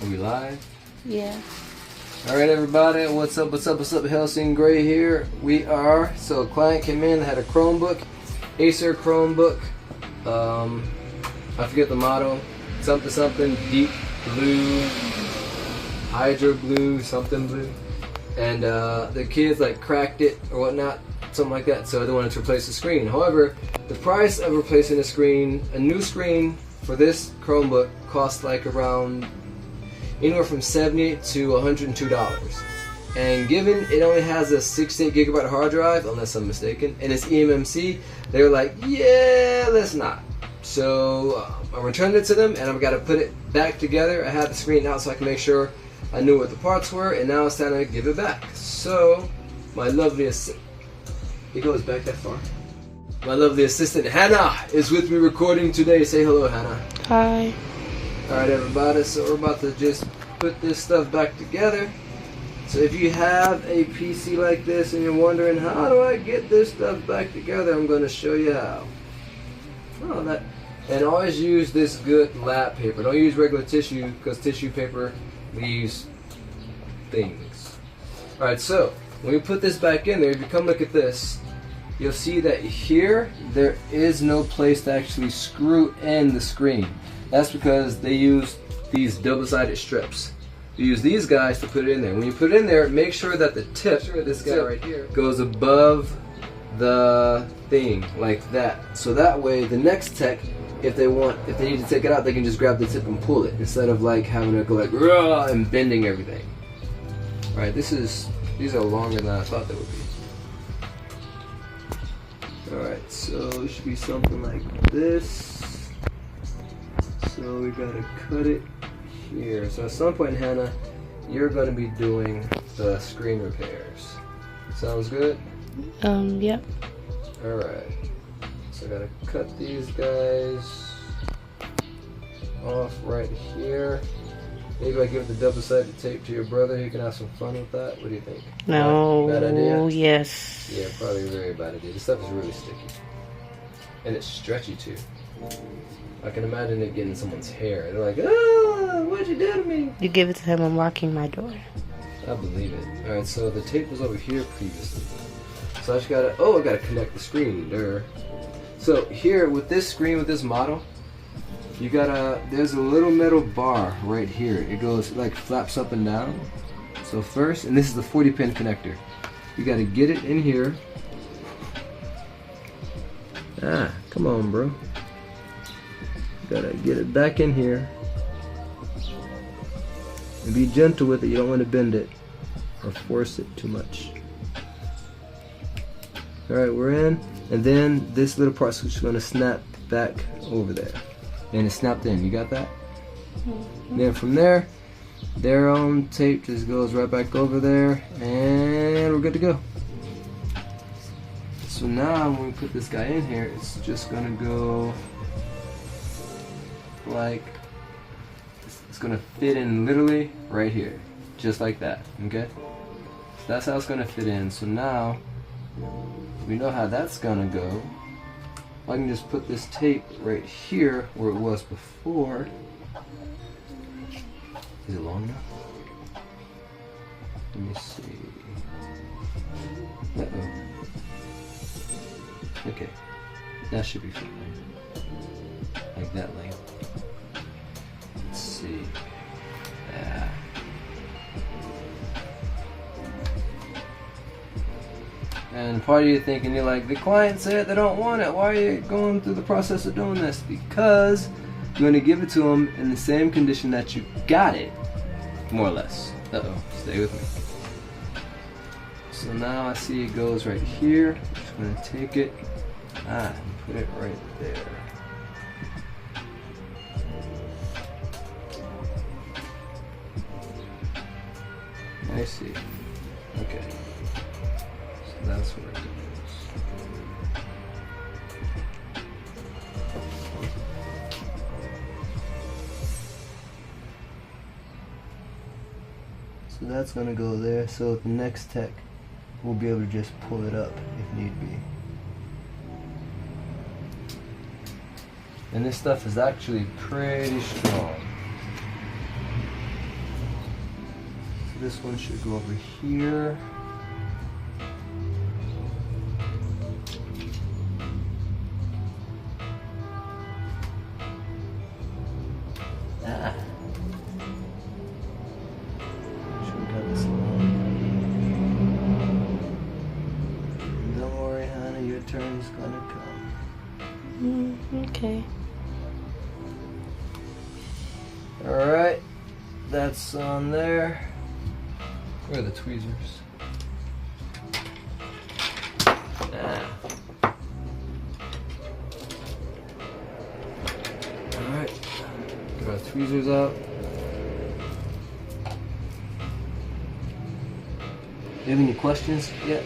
Are we live? Yeah. Alright everybody, what's up, Helsing Gray here. We are, so a client came in, had a Chromebook, Acer Chromebook, I forget the motto, something, deep blue, hydro blue, something blue. And the kids like cracked it or whatnot, something like that, so they wanted to replace the screen. However, the price of replacing a screen, a new screen for this Chromebook costs like around anywhere from $70 to $102. And given it only has a 68 gigabyte hard drive, unless I'm mistaken, and it's eMMc, they were like, yeah, let's not. So I returned it to them, and I've got to put it back together. I had the screen out so I can make sure I knew what the parts were, and now it's time to give it back. So my lovely assistant, it goes back that far. My lovely assistant Hannah is with me recording today. Say hello, Hannah. Hi. Alright everybody, so we're about to just put this stuff back together. So if you have a PC like this and you're wondering how do I get this stuff back together, I'm going to show you how. And always use this good lap paper. Don't use regular tissue because tissue paper leaves things. Alright, so when you put this back in there, if you come look at this, you'll see that here there is no place to actually screw in the screen. That's because they use these double-sided strips. You use these guys to put it in there. When you put it in there, make sure that the tip, this guy right here, goes above the thing like that. So that way, the next tech, if they need to take it out, they can just grab the tip and pull it instead of like having to go like rah and bending everything. All right, these are longer than I thought they would be. Alright, so it should be something like this. So we gotta cut it here. So at some point, Hannah, you're gonna be doing the screen repairs. Sounds good? Yep. Alright. So I gotta cut these guys off right here. Maybe I give the double-sided tape to your brother. He can have some fun with that. What do you think? No. Bad idea? Yes. Yeah, probably a very bad idea. This stuff is really sticky. And it's stretchy too. I can imagine it getting someone's hair. They're like, ah, what'd you do to me? You give it to him, I'm locking my door. I believe it. Alright, so the tape was over here previously. So I just gotta, I gotta connect the screen. There. So here, with this screen, with this model, you gotta, there's a little metal bar right here. It goes, it like flaps up and down. So first, and this is the 40-pin connector. You gotta get it in here. Ah, come on, bro. You gotta get it back in here. And be gentle with it, you don't want to bend it or force it too much. Alright, we're in. And then this little part's just gonna snap back over there. And it's snapped in. You got that? Mm-hmm. Then from there, their own tape just goes right back over there, and we're good to go. So now when we put this guy in here, it's just gonna go like, it's gonna fit in literally right here, just like that. Okay? So that's how it's gonna fit in. So now we know how that's gonna go. I can just put this tape right here where it was before. Is it long enough? Let me see. Uh-oh. Okay. That should be fine. Like that length. Let's see. Yeah. And part of you thinking, you're like, the client said they don't want it. Why are you going through the process of doing this? Because you're going to give it to them in the same condition that you got it, more or less. Uh-oh, stay with me. So now I see it goes right here. I'm just going to take it, and put it right there. I see. Okay. That's where it goes. So that's going to go there, so the next tech will be able to just pull it up if need be. And this stuff is actually pretty strong. this one should go over here. Should we got this along? Don't worry, honey, your turn's gonna come. Okay. Alright, that's on there. Where are the tweezers? Alright, get our tweezers out. Do you have any questions yet?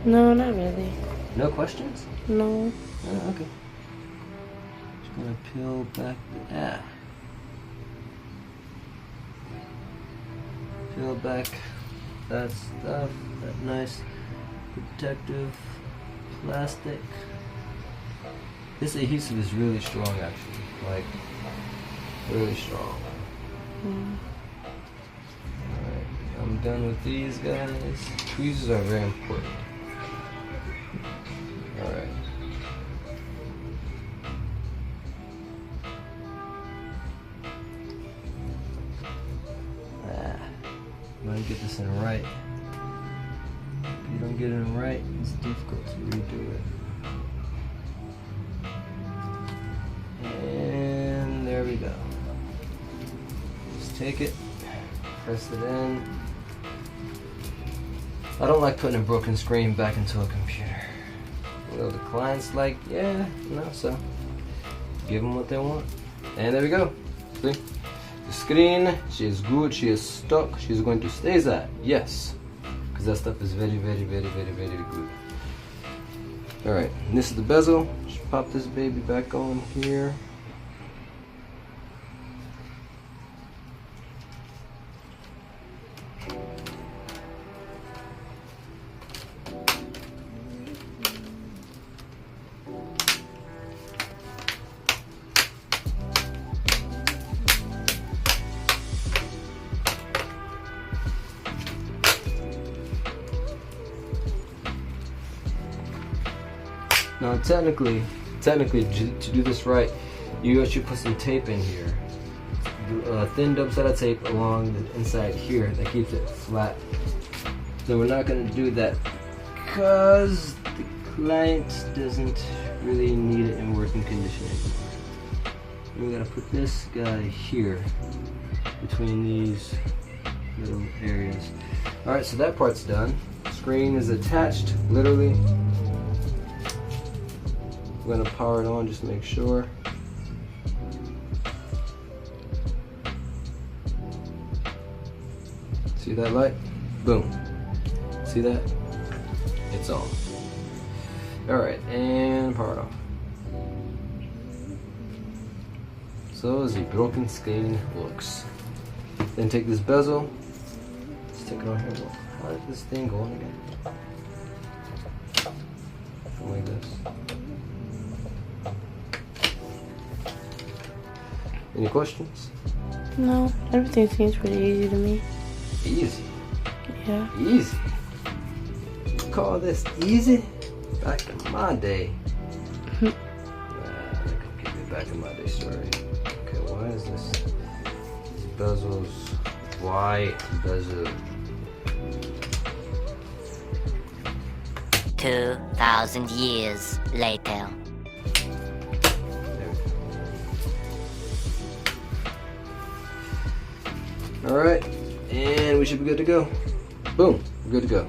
No, not really. No questions? No. Oh, okay. Just gonna peel back the peel back that stuff, that nice protective plastic. This adhesive is really strong, actually, like really strong. Alright, I'm done with these guys. Tweezers are very important. Alright. I'm gonna get this in right. If you don't get it in right, it's difficult to redo it. And there we go. Just take it, press it in. I don't like putting a broken screen back into a computer. You know, the client's like, yeah, so give them what they want. And there we go. See? The screen, she is good, she is stuck, she's going to stay there. Yes. Because that stuff is very, very, very, very, very good. Alright, this is the bezel. Just pop this baby back on here. Now technically, to do this right, you should put some tape in here. Thin double-sided tape along the inside here that keeps it flat. So we're not going to do that because the client doesn't really need it in working condition anymore. We gotta put this guy here between these little areas. Alright, so that part's done. Screen is attached, literally. I'm gonna power it on just to make sure. See that light? Boom. See that? It's on. Alright, and power it off. So as a broken screen looks. Then take this bezel. Stick it on here. How did this thing go on again? Something like this. Any questions? No, everything seems pretty easy to me. Easy? Yeah. Easy? You call this easy? Back in my day. Nah, I could give you a back in my day story. Okay, why is this? These bezels. Why bezel? 2,000 years later. Alright, and we should be good to go. Boom, we're good to go.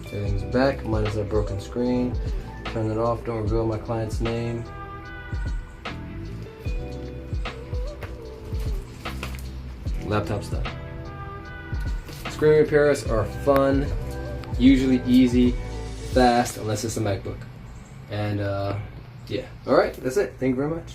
Everything's back, minus that broken screen. Turn it off, don't reveal my client's name. Laptop's done. Screen repairs are fun, usually easy, fast, unless it's a MacBook. And yeah, alright, that's it. Thank you very much.